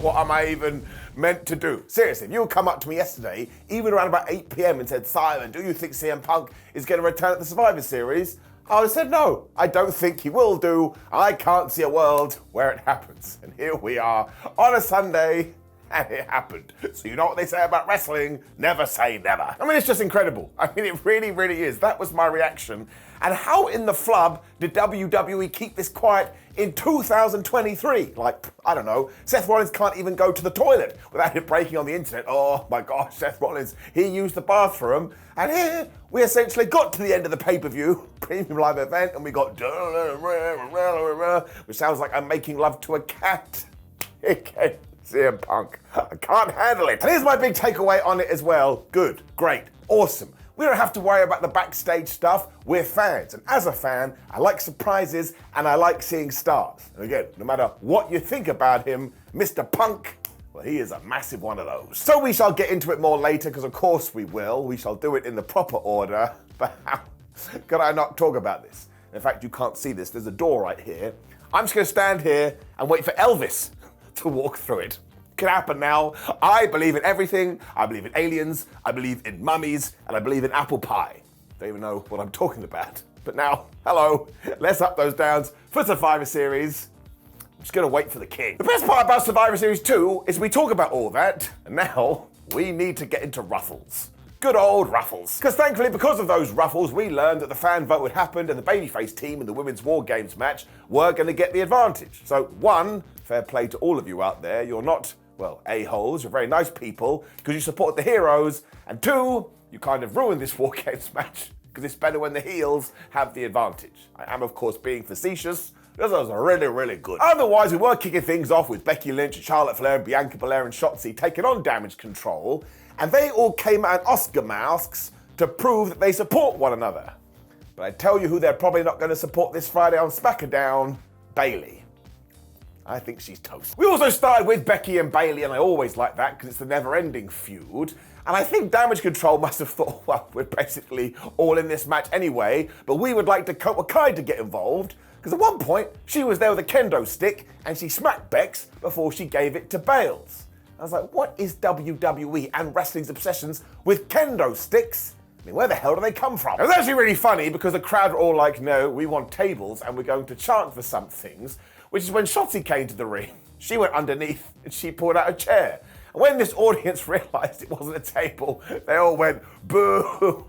What am I even meant to do? Seriously, if you would come up to me yesterday, even around about 8 p.m. and said, Simon, do you think CM Punk is going to return at the Survivor Series? I would have said no, I don't think he will do. I can't see a world where it happens. And here we are on a Sunday, and it happened. So you know what they say about wrestling? Never say never. I mean, it's just incredible. I mean, it really, really is. That was my reaction. And how in the flub did WWE keep this quiet in 2023? Like, I don't know, Seth Rollins can't even go to the toilet without it breaking on the internet. Oh my gosh, Seth Rollins, he used the bathroom. And here, we essentially got to the end of the pay-per-view, premium live event, and we got, which sounds like I'm making love to a cat. Okay. CM Punk. I can't handle it. And here's my big takeaway on it as well. Good, great, awesome. We don't have to worry about the backstage stuff. We're fans. And as a fan, I like surprises and I like seeing stars. And again, no matter what you think about him, Mr. Punk, well, he is a massive one of those. So we shall get into it more later, because of course we will. We shall do it in the proper order. But how could I not talk about this? In fact, you can't see this. There's a door right here. I'm just going to stand here and wait for Elvis to walk through it. Can happen now. I believe in everything. I believe in aliens, I believe in mummies, and I believe in apple pie. Don't even know what I'm talking about. But now, hello, let's up those downs for Survivor Series. I'm just gonna wait for the king. The best part about Survivor Series 2 is we talk about all that, and now we need to get into Ruffles. Good old Ruffles. Because thankfully, because of those Ruffles, we learned that the fan vote had happened and the babyface team in the women's WarGames match were going to get the advantage. So one, fair play to all of you out there. You're not, well, a-holes. You're very nice people because you support the heroes. And two, you kind of ruined this WarGames match because it's better when the heels have the advantage. I am, of course, being facetious. This was really, really good. Otherwise, we were kicking things off with Becky Lynch, Charlotte Flair, Bianca Belair, and Shotzi taking on Damage Control. And they all came out in Oscar masks to prove that they support one another. But I tell you who they're probably not going to support this Friday on SmackDown, Bayley. I think she's toast. We also started with Becky and Bayley, and I always like that because it's the never-ending feud. And I think Damage Control must have thought, well, we're basically all in this match anyway, but we would like Dakota Kai to get involved. Because at one point, she was there with a kendo stick, and she smacked Bex before she gave it to Bales. I was like, what is WWE and wrestling's obsessions with kendo sticks? I mean, where the hell do they come from? It was actually really funny because the crowd were all like, no, we want tables and we're going to chant for some things, which is when Shotzi came to the ring. She went underneath and she pulled out a chair. And when this audience realized it wasn't a table, they all went, boo.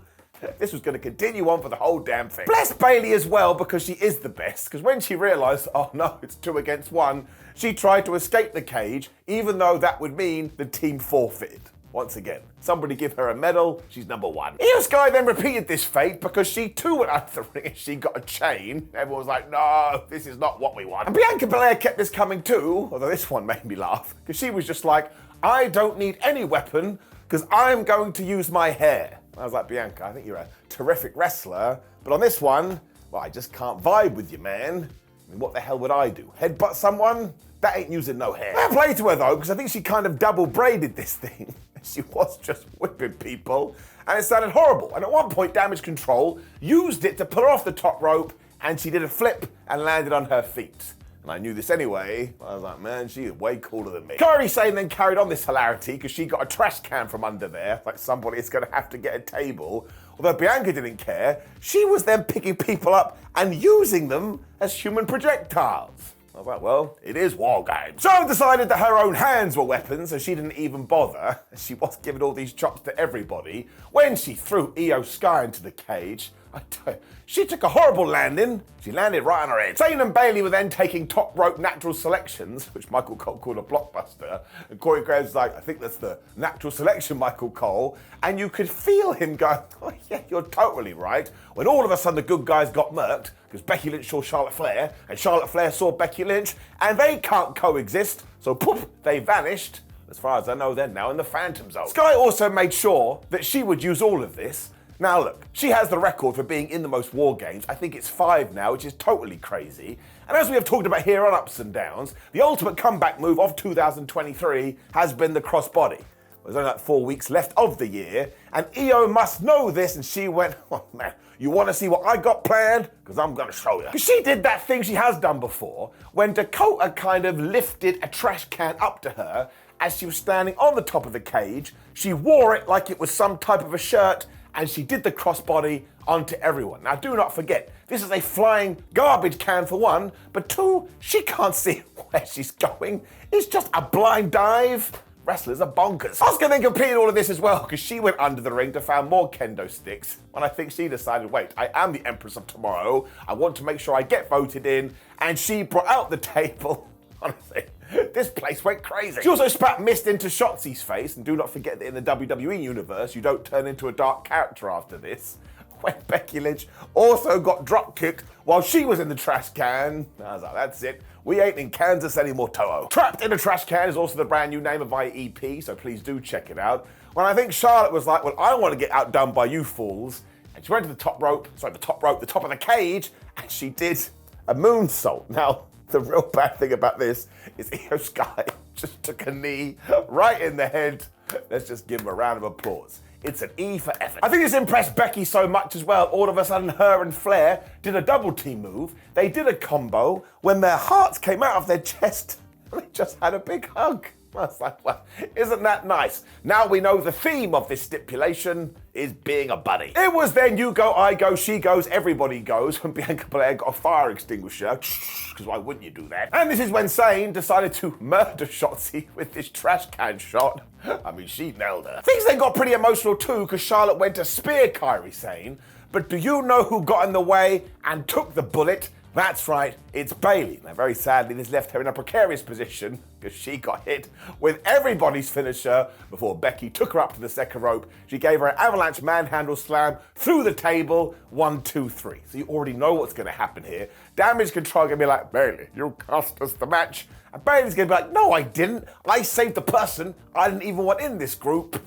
This was going to continue on for the whole damn thing. Bless Bayley as well, because she is the best. Because when she realized, oh no, it's 2 against 1, she tried to escape the cage, even though that would mean the team forfeited. Once again, somebody give her a medal, she's number 1. Io Sky then repeated this fate because she too went out of the ring and she got a chain. Everyone was like, no, this is not what we want. And Bianca Belair kept this coming too, although this one made me laugh, because she was just like, I don't need any weapon, because I'm going to use my hair. I was like, Bianca, I think you're a terrific wrestler, but on this one, well, I just can't vibe with you, man. I mean, what the hell would I do? Headbutt someone? That ain't using no hair. Fair play to her though, because I think she kind of double braided this thing. She was just whipping people, and it sounded horrible. And at one point, Damage Control used it to put her off the top rope, and she did a flip and landed on her feet. And I knew this anyway. I was like, man, she is way cooler than me. Kairi Sane then carried on this hilarity because she got a trash can from under there, like somebody is going to have to get a table. Although Bianca didn't care, she was then picking people up and using them as human projectiles. I was like, well, it is WarGames. Charlotte decided that her own hands were weapons, so she didn't even bother. She was giving all these chops to everybody. When she threw Io Sky into the cage, I tell you, she took a horrible landing. She landed right on her head. Zayn and Bayley were then taking top rope natural selections, which Michael Cole called a blockbuster. And Corey Graves like, I think that's the natural selection, Michael Cole. And you could feel him going, oh yeah, you're totally right. When all of a sudden the good guys got murked, because Becky Lynch saw Charlotte Flair, and Charlotte Flair saw Becky Lynch, and they can't coexist, so poof, they vanished. As far as I know, they're now in the Phantom Zone. Sky also made sure that she would use all of this. Now look, she has the record for being in the most WarGames. I think it's 5 now, which is totally crazy. And as we have talked about here on Ups and Downs, the ultimate comeback move of 2023 has been the crossbody. There's only like 4 weeks left of the year, and Io must know this, and she went, oh man, you want to see what I got planned? Because I'm going to show you. Because she did that thing she has done before, when Dakota kind of lifted a trash can up to her as she was standing on the top of the cage. She wore it like it was some type of a shirt, and she did the crossbody onto everyone. Now, do not forget, this is a flying garbage can for one, but two, she can't see where she's going. It's just a blind dive. Wrestlers are bonkers. Asuka then completed all of this as well, because she went under the ring to find more kendo sticks. And I think she decided, wait, I am the Empress of Tomorrow. I want to make sure I get voted in. And she brought out the table. Honestly, this place went crazy. She also spat mist into Shotzi's face. And do not forget that in the WWE universe, you don't turn into a dark character after this. When Becky Lynch also got drop kicked while she was in the trash can. I was like, that's it. We ain't in Kansas anymore, Toho. Trapped in a Trash Can is also the brand new name of my EP, so please do check it out. When I think Charlotte was like, well, I want to get outdone by you fools. And she went to the top of the cage, and she did a moonsault. Now, the real bad thing about this is Io Sky just took a knee right in the head. Let's just give him a round of applause. It's an E for effort. I think this impressed Becky so much as well. All of a sudden, her and Flair did a double team move. They did a combo when their hearts came out of their chest. They just had a big hug. I was like, well, isn't that nice? Now we know the theme of this stipulation is being a buddy. It was then you go, I go, she goes, everybody goes when Bianca Belair got a fire extinguisher. Because why wouldn't you do that? And this is when Zayn decided to murder Shotzi with this trash can shot. I mean, she nailed her. Things then got pretty emotional too, because Charlotte went to spear Kairi Sane. But do you know who got in the way and took the bullet? That's right, it's Bayley. Now, very sadly, this left her in a precarious position because she got hit with everybody's finisher before Becky took her up to the second rope. She gave her an avalanche manhandle slam through the table, 1, 2, 3. So you already know what's going to happen here. Damage Control going to be like, Bayley, you cost us the match. And Bayley's going to be like, no, I didn't. I saved the person I didn't even want in this group.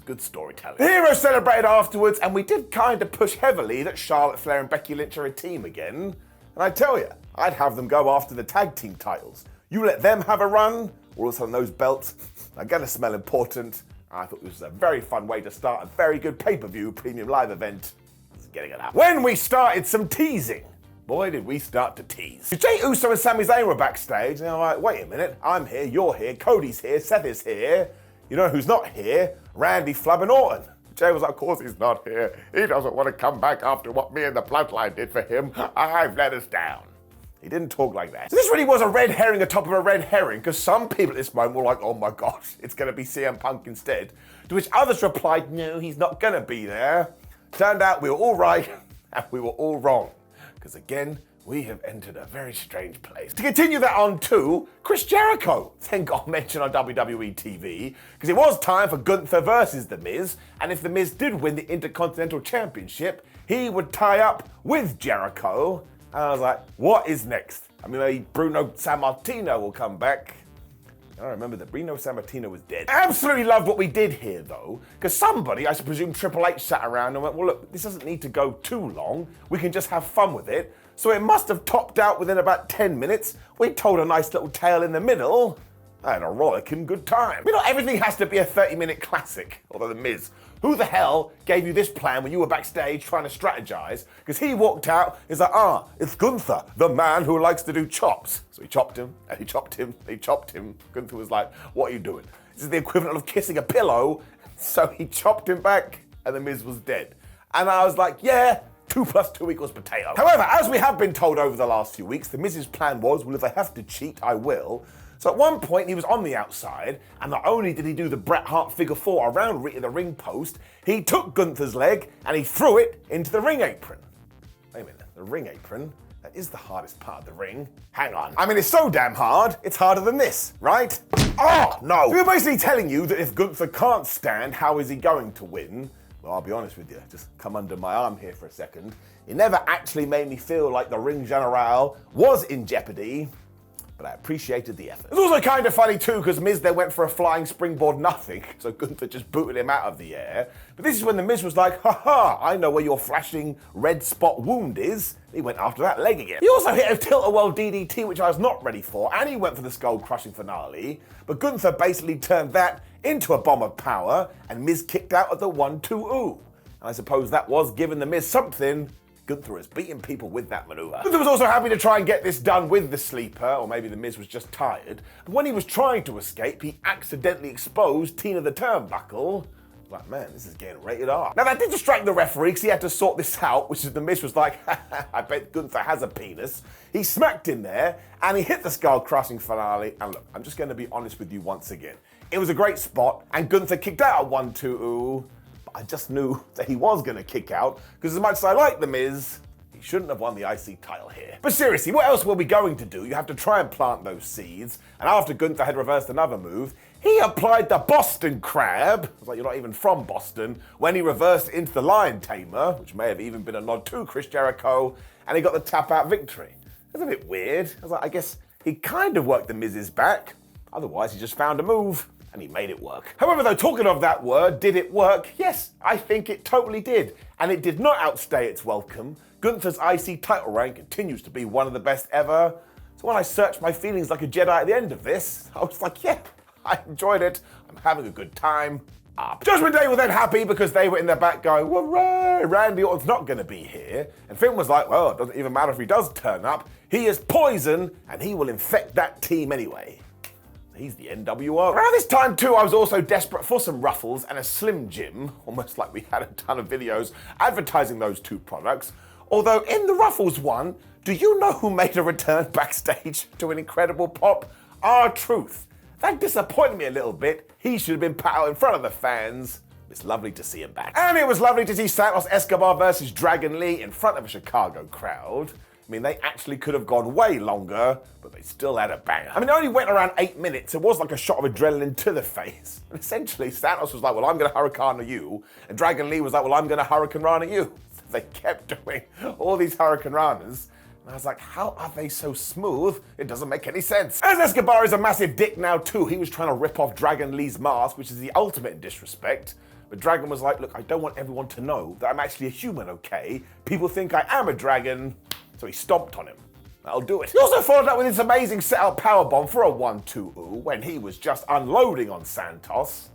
Good storytelling. The heroes celebrated afterwards, and we did kind of push heavily that Charlotte Flair and Becky Lynch are a team again. And I tell you, I'd have them go after the tag team titles. You let them have a run, all of a sudden those belts are going to smell important. I thought this was a very fun way to start a very good pay-per-view premium live event. Just getting it out. When we started some teasing, boy did we start to tease. Jey Uso and Sami Zayn were backstage, and I'm like, wait a minute, I'm here, you're here, Cody's here, Seth is here. You know who's not here? Randy Flubbin' Orton. Jey was like, of course he's not here. He doesn't want to come back after what me and the Bloodline did for him. I've let us down. He didn't talk like that. So this really was a red herring atop of a red herring, because some people at this moment were like, oh my gosh, it's going to be CM Punk instead. To which others replied, no, he's not going to be there. Turned out we were all right and we were all wrong. Because again, we have entered a very strange place. To continue that on too, Chris Jericho then got mentioned on WWE TV because it was time for Gunther versus The Miz, and if The Miz did win the Intercontinental Championship, he would tie up with Jericho. And I was like, what is next? I mean, maybe Bruno Sammartino will come back. I remember that Bruno Sammartino was dead. I absolutely loved what we did here, though, because somebody, I presume Triple H, sat around and went, well, look, this doesn't need to go too long. We can just have fun with it. So it must have topped out within about 10 minutes. We told a nice little tale in the middle. I had a rollicking good time. You know, everything has to be a 30-minute classic. Although The Miz, who the hell gave you this plan when you were backstage trying to strategize? Because he walked out, he's like, it's Gunther, the man who likes to do chops. So he chopped him, and he chopped him, he chopped him. Gunther was like, what are you doing? This is the equivalent of kissing a pillow. So he chopped him back, and The Miz was dead. And I was like, yeah, 2 + 2 = potato. However, as we have been told over the last few weeks, The Miz's plan was, well, if I have to cheat, I will. So at one point, he was on the outside, and not only did he do the Bret Hart figure 4 around the ring post, he took Gunther's leg and he threw it into the ring apron. Wait a minute, the ring apron? That is the hardest part of the ring. Hang on. I mean, it's so damn hard, it's harder than this, right? Oh, no. So we're basically telling you that if Gunther can't stand, how is he going to win? Well, I'll be honest with you, just come under my arm here for a second. It never actually made me feel like the ring general was in jeopardy, but I appreciated the effort. It was also kind of funny too, because Miz then went for a flying springboard nothing, so Gunther just booted him out of the air. But this is when the Miz was like, ha, I know where your flashing red spot wound is. He went after that leg again. He also hit a tilt-a-whirl DDT, which I was not ready for, and he went for the skull-crushing finale, but Gunther basically turned that into a bomb of power, and Miz kicked out at the 1-2-ooh. And I suppose that was giving the Miz something. Gunther is beating people with that maneuver. Gunther was also happy to try and get this done with the sleeper, or maybe the Miz was just tired. But when he was trying to escape, he accidentally exposed Tina the Turnbuckle. Like, man, this is getting rated R. Now that did distract the referee because he had to sort this out, which is the Miz was like, I bet Gunther has a penis. He smacked him there, and he hit the skull-crushing finale. And look, I'm just going to be honest with you once again. It was a great spot, and Gunther kicked out a 1-2-ooh. I just knew that he was going to kick out, because as much as I like The Miz, he shouldn't have won the IC title here. But seriously, what else were we going to do? You have to try and plant those seeds, and after Gunther had reversed another move, he applied the Boston Crab. I was like, you're not even from Boston, when he reversed into the Lion Tamer, which may have even been a nod to Chris Jericho, and he got the tap-out victory. That's a bit weird. I was like, I guess he kind of worked The Miz's back, otherwise he just found a move. And he made it work. However, though, talking of that word, did it work? Yes, I think it totally did. And it did not outstay its welcome. Gunther's IC title reign continues to be one of the best ever. So when I searched my feelings like a Jedi at the end of this, I was like, yeah, I enjoyed it. I'm having a good time. Judgement Day were then happy because they were in the back going, hooray, Randy Orton's not going to be here. And Finn was like, well, it doesn't even matter if he does turn up. He is poison and he will infect that team anyway. He's the NWO. Around this time too, I was also desperate for some Ruffles and a Slim Jim, almost like we had a ton of videos advertising those two products. Although in the Ruffles one, do you know who made a return backstage to an incredible pop? R-Truth. That disappointed me a little bit. He should have been put out in front of the fans. It's lovely to see him back. And it was lovely to see Santos Escobar versus Dragon Lee in front of a Chicago crowd. I mean, they actually could have gone way longer, but they still had a banger. I mean, it only went around 8 minutes. It was like a shot of adrenaline to the face. And essentially, Santos was like, well, I'm going to Hurricane you. And Dragon Lee was like, well, I'm going to Hurricane Rana you. So they kept doing all these Hurricane Ranas. And I was like, how are they so smooth? It doesn't make any sense. As Escobar is a massive dick now, too, he was trying to rip off Dragon Lee's mask, which is the ultimate in disrespect. But Dragon was like, look, I don't want everyone to know that I'm actually a human, okay? People think I am a dragon. So he stomped on him. That'll do it. He also followed up with this amazing set-out powerbomb for a 1-2-ooh when he was just unloading on Santos.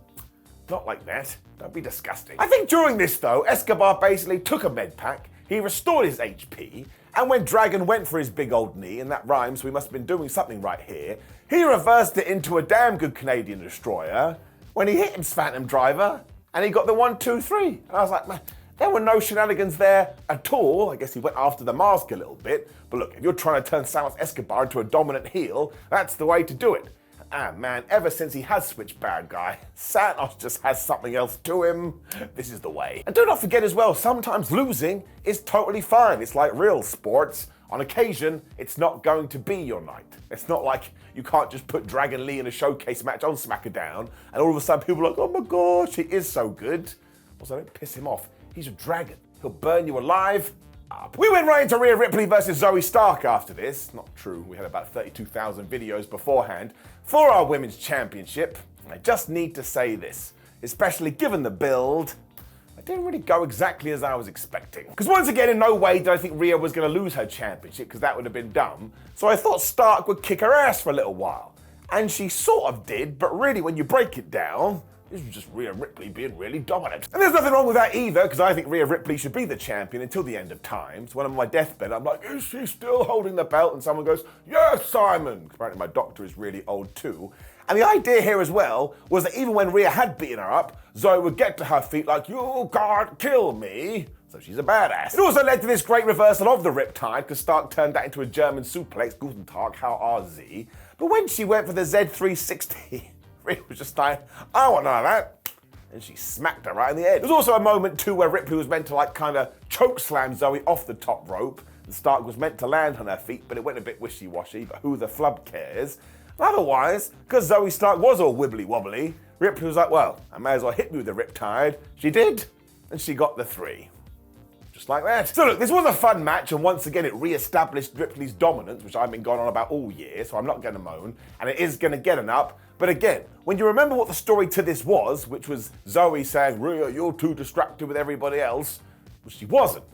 Not like that. Don't be disgusting. I think during this, though, Escobar basically took a med pack, he restored his HP, and when Dragon went for his big old knee, and that rhymes, so we must have been doing something right here, he reversed it into a damn good Canadian destroyer when he hit his Phantom Driver, and he got the 1-2-3. And I was like, man, there were no shenanigans there at all. I guess he went after the mask a little bit. But look, if you're trying to turn Santos Escobar into a dominant heel, that's the way to do it. And man, ever since he has switched bad guy, Santos just has something else to him. This is the way. And do not forget as well, sometimes losing is totally fine. It's like real sports. On occasion, it's not going to be your night. It's not like you can't just put Dragon Lee in a showcase match on SmackDown and all of a sudden people are like, oh my gosh, he is so good. Also, don't piss him off. He's a dragon. He'll burn you alive up. We went right into Rhea Ripley versus Zoey Stark after this. Not true, we had about 32,000 videos beforehand for our Women's Championship. I just need to say this, especially given the build, it didn't really go exactly as I was expecting. Because once again, in no way did I think Rhea was going to lose her championship, because that would have been dumb. So I thought Stark would kick her ass for a little while. And she sort of did, but really when you break it down, this was just Rhea Ripley being really dominant. And there's nothing wrong with that either, because I think Rhea Ripley should be the champion until the end of time. So when I'm on my deathbed, I'm like, is she still holding the belt? And someone goes, yes, Simon. Apparently my doctor is really old too. And the idea here as well was that even when Rhea had beaten her up, Zoey would get to her feet like, you can't kill me. So she's a badass. It also led to this great reversal of the Riptide, because Stark turned that into a German suplex, Guten Tag, how are Sie? But when she went for the Z360, Rhea was just like, I want none of that. And she smacked her right in the head. There was also a moment too where Ripley was meant to like kind of choke slam Zoey off the top rope. And Stark was meant to land on her feet, but it went a bit wishy-washy, but who the flub cares? Otherwise, because Zoey Stark was all wibbly-wobbly, Ripley was like, well, I may as well hit me with the Riptide. She did, and she got the 3. Just like that. So look, this was a fun match, and once again it re-established Ripley's dominance, which I've been going on about all year, so I'm not going to moan, and it is going to get an up. But again, when you remember what the story to this was, which was Zoey saying, Rhea, you're too distracted with everybody else, well, she wasn't.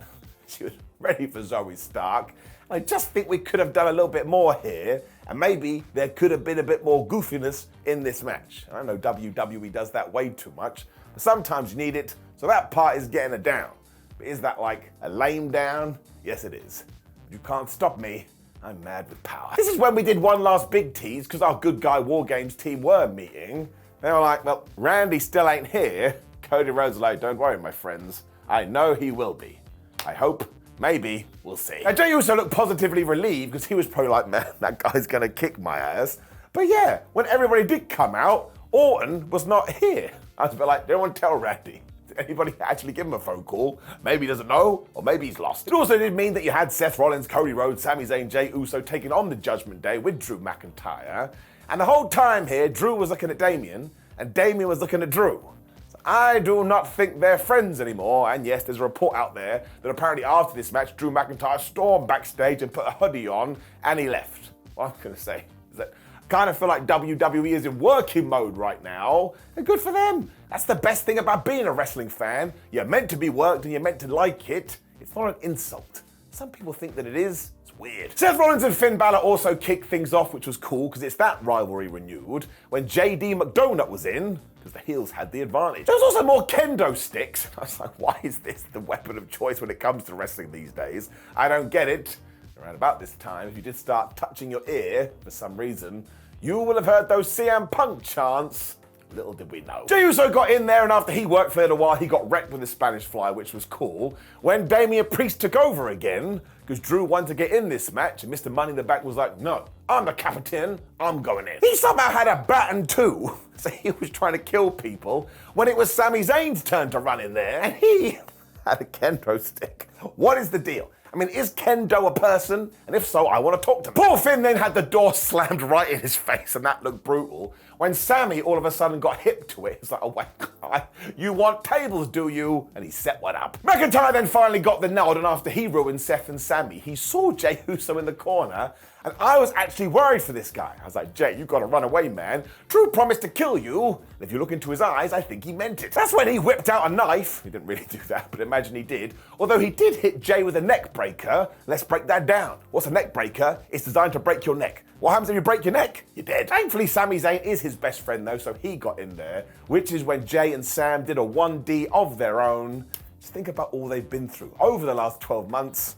She was ready for Zoey Stark. I just think we could have done a little bit more here and maybe there could have been a bit more goofiness in this match. I know WWE does that way too much, but sometimes you need it, so that part is getting a down. But is that like a lame down? Yes, it is. You can't stop me. I'm mad with power. This is when we did one last big tease, because our good guy WarGames team were meeting. They were like, well, Randy still ain't here. Cody Rhodes was like, don't worry, my friends. I know he will be. I hope. Maybe. We'll see. And Jey Uso looked positively relieved, because he was probably like, man, that guy's gonna kick my ass. But yeah, when everybody did come out, Orton was not here. I was a bit like, don't want to tell Randy. Did anybody actually give him a phone call? Maybe he doesn't know, or maybe he's lost. It also did mean that you had Seth Rollins, Cody Rhodes, Sami Zayn, Jey Uso taking on the Judgement Day with Drew McIntyre. And the whole time here, Drew was looking at Damian, and Damian was looking at Drew. So I do not think they're friends anymore. And yes, there's a report out there that apparently after this match, Drew McIntyre stormed backstage and put a hoodie on, and he left. What I'm gonna say is that I kind of feel like WWE is in working mode right now, and good for them. That's the best thing about being a wrestling fan. You're meant to be worked and you're meant to like it. It's not an insult. Some people think that it is. It's weird. Seth Rollins and Finn Balor also kicked things off, which was cool because it's that rivalry renewed when JD McDonagh was in, because the heels had the advantage. There was also more kendo sticks. I was like, why is this the weapon of choice when it comes to wrestling these days? I don't get it. Around about this time, if you did start touching your ear for some reason, you will have heard those CM Punk chants. Little did we know. Jey Uso got in there, and after he worked for a little while, he got wrecked with the Spanish Fly, which was cool. When Damian Priest took over again, because Drew wanted to get in this match, and Mr. Money in the Bank was like, no, I'm the captain, I'm going in. He somehow had a baton too, so he was trying to kill people, when it was Sami Zayn's turn to run in there, and he had a kendo stick. What is the deal? I mean, is Kendo a person? And if so, I want to talk to him. Poor Finn then had the door slammed right in his face, and that looked brutal. When Sami all of a sudden got hip to it, it's like, oh my God, you want tables, do you? And he set one up. McIntyre then finally got the nod, and after he ruined Seth and Sami, he saw Jey Uso in the corner, and I was actually worried for this guy. I was like, Jey, you gotta run away, man. Drew promised to kill you, and if you look into his eyes, I think he meant it. That's when he whipped out a knife. He didn't really do that, but imagine he did. Although he did hit Jey with a neck breaker. Let's break that down. What's a neck breaker? It's designed to break your neck. What happens if you break your neck? You're dead. Thankfully, Sami Zayn is his best friend though, so he got in there, which is when Jey and Sam did a 1D of their own. Just think about all they've been through over the last 12 months.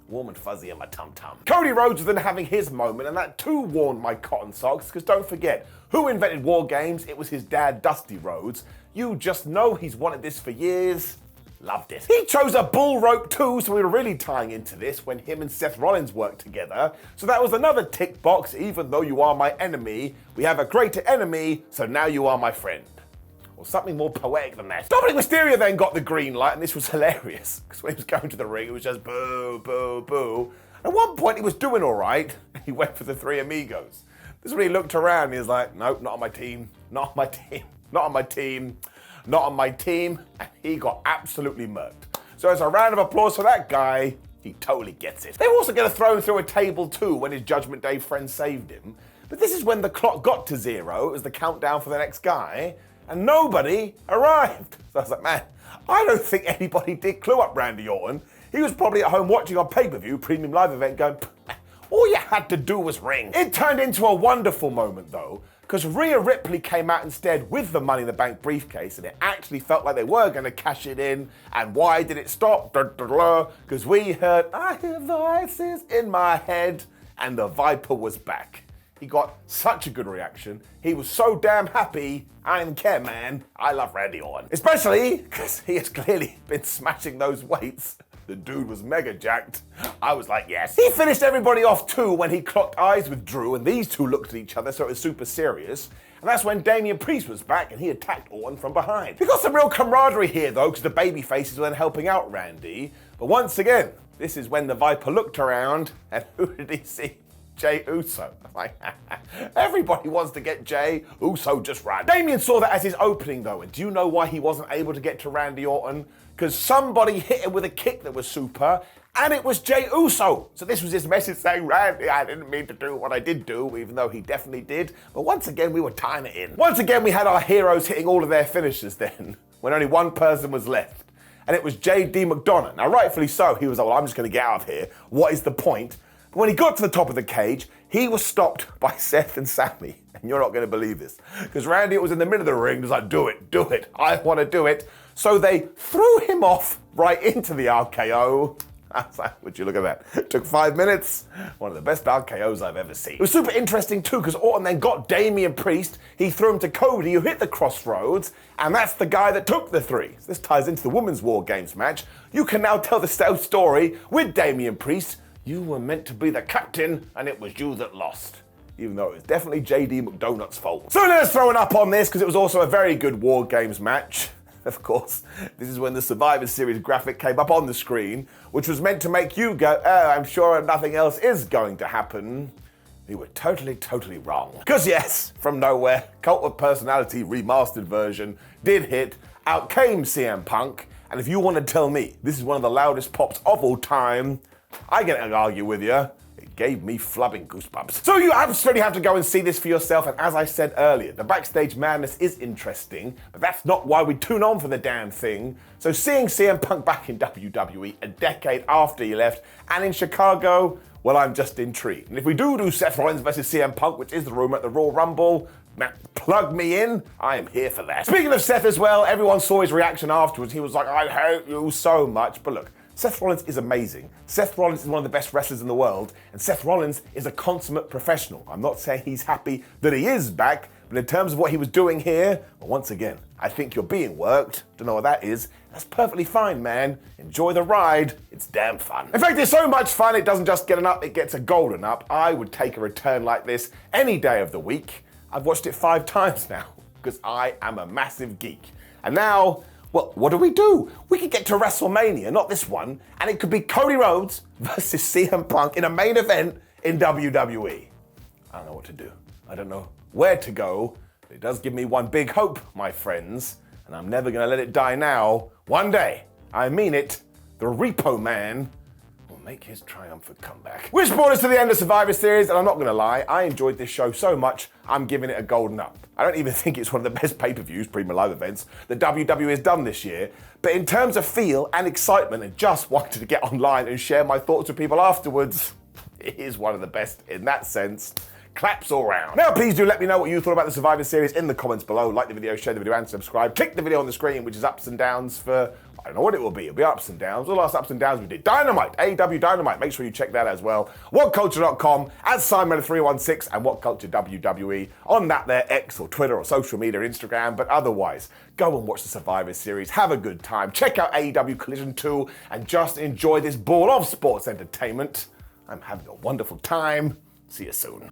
Warm and fuzzy in my tum-tum. Cody Rhodes was then having his moment, and that too warmed my cotton socks, because don't forget, who invented WarGames? It was his dad, Dusty Rhodes. You just know he's wanted this for years. Loved it. He chose a bull rope too, so we were really tying into this when him and Seth Rollins worked together. So that was another tick box. Even though you are my enemy, we have a greater enemy, so now you are my friend. Or something more poetic than that. Dominic Mysterio then got the green light, and this was hilarious, because when he was going to the ring, it was just boo, boo, boo. At one point, he was doing all right, and he went for the Three Amigos. This is when he looked around, and he was like, nope, not on my team, not on my team, not on my team, not on my team, and he got absolutely murked. So as a round of applause for that guy, he totally gets it. They were also going to throw him through a table too when his Judgment Day friend saved him, but this is when the clock got to 0, it was the countdown for the next guy, and nobody arrived. So I was like, man, I don't think anybody did clue up Randy Orton. He was probably at home watching on pay-per-view, premium live event, going, all you had to do was ring. It turned into a wonderful moment though, because Rhea Ripley came out instead with the Money in the Bank briefcase, and it actually felt like they were going to cash it in. And why did it stop? Because we heard, I hear voices in my head, and the Viper was back. He got such a good reaction. He was so damn happy. I don't care, man. I love Randy Orton. Especially because he has clearly been smashing those weights. The dude was mega jacked. I was like, yes. He finished everybody off too when he clocked eyes with Drew, and these two looked at each other, so it was super serious. And that's when Damian Priest was back, and he attacked Orton from behind. We got some real camaraderie here though, because the baby faces were then helping out Randy. But once again, this is when the Viper looked around, and who did he see? Jey Uso. I'm like, everybody wants to get Jey Uso, just run. Damian saw that as his opening though, and do you know why he wasn't able to get to Randy Orton? Because somebody hit him with a kick that was super, and it was Jey Uso. So this was his message saying, Randy, I didn't mean to do what I did do, even though he definitely did. But once again, we were tying it in. Once again, we had our heroes hitting all of their finishes then, when only one person was left. And it was J.D. McDonagh. Now, rightfully so, he was like, well, I'm just going to get out of here. What is the point? But when he got to the top of the cage, he was stopped by Seth and Sami. And you're not going to believe this. Because Randy was in the middle of the ring, was like, do it, I want to do it. So they threw him off right into the RKO. I was like, would you look at that? It took 5 minutes. One of the best RKOs I've ever seen. It was super interesting too, because Orton then got Damian Priest. He threw him to Cody, who hit the crossroads, and that's the guy that took the 3. So this ties into the women's WarGames match. You can now tell the same story with Damian Priest. You were meant to be the captain, and it was you that lost. Even though it was definitely JD McDonough's fault. So let's throw an up on this, because it was also a very good WarGames match. Of course, this is when the Survivor Series graphic came up on the screen, which was meant to make you go, oh, I'm sure nothing else is going to happen. You were totally wrong. Because yes, from nowhere, Cult of Personality remastered version did hit, out came CM Punk, and if you want to tell me this is one of the loudest pops of all time, I can't argue with you. It gave me flubbing goosebumps. So you absolutely have to go and see this for yourself, and as I said earlier, the backstage madness is interesting, but that's not why we tune on for the damn thing. So seeing CM Punk back in WWE a decade after he left, and in Chicago, well, I'm just intrigued. And if we do Seth Rollins versus CM Punk, which is the rumor at the Royal Rumble, plug me in, I am here for that. Speaking of Seth as well, everyone saw his reaction afterwards. He was like, I hate you so much, but look, Seth Rollins is amazing. Seth Rollins is one of the best wrestlers in the world, and Seth Rollins is a consummate professional. I'm not saying he's happy that he is back, but in terms of what he was doing here, well, once again, I think you're being worked. Don't know what that is. That's perfectly fine, man. Enjoy the ride. It's damn fun. In fact, it's so much fun, it doesn't just get an up, it gets a golden up. I would take a return like this any day of the week. I've watched it 5 times now, because I am a massive geek. And now, well, what do? We could get to WrestleMania, not this one, and it could be Cody Rhodes versus CM Punk in a main event in WWE. I don't know what to do. I don't know where to go, but it does give me one big hope, my friends, and I'm never gonna let it die now. One day, I mean it, the Repo Man will make his triumphant comeback. Which brought us to the end of Survivor Series, and I'm not gonna lie, I enjoyed this show so much, I'm giving it a golden up. I don't even think it's one of the best pay-per-views, premium live events, that WWE has done this year, but in terms of feel and excitement and just wanting to get online and share my thoughts with people afterwards, it is one of the best in that sense. Claps all round. Now please do let me know what you thought about the Survivor Series in the comments below. Like the video, share the video and subscribe. Click the video on the screen, which is ups and downs for, I don't know what it will be. It'll be ups and downs. The last ups and downs we did Dynamite, AEW Dynamite. Make sure you check that as well. WhatCulture.com, at Simon316 and WhatCulture WWE on that there X or Twitter or social media or Instagram. But otherwise, go and watch the Survivor Series. Have a good time. Check out AEW Collision 2 and just enjoy this ball of sports entertainment. I'm having a wonderful time. See you soon.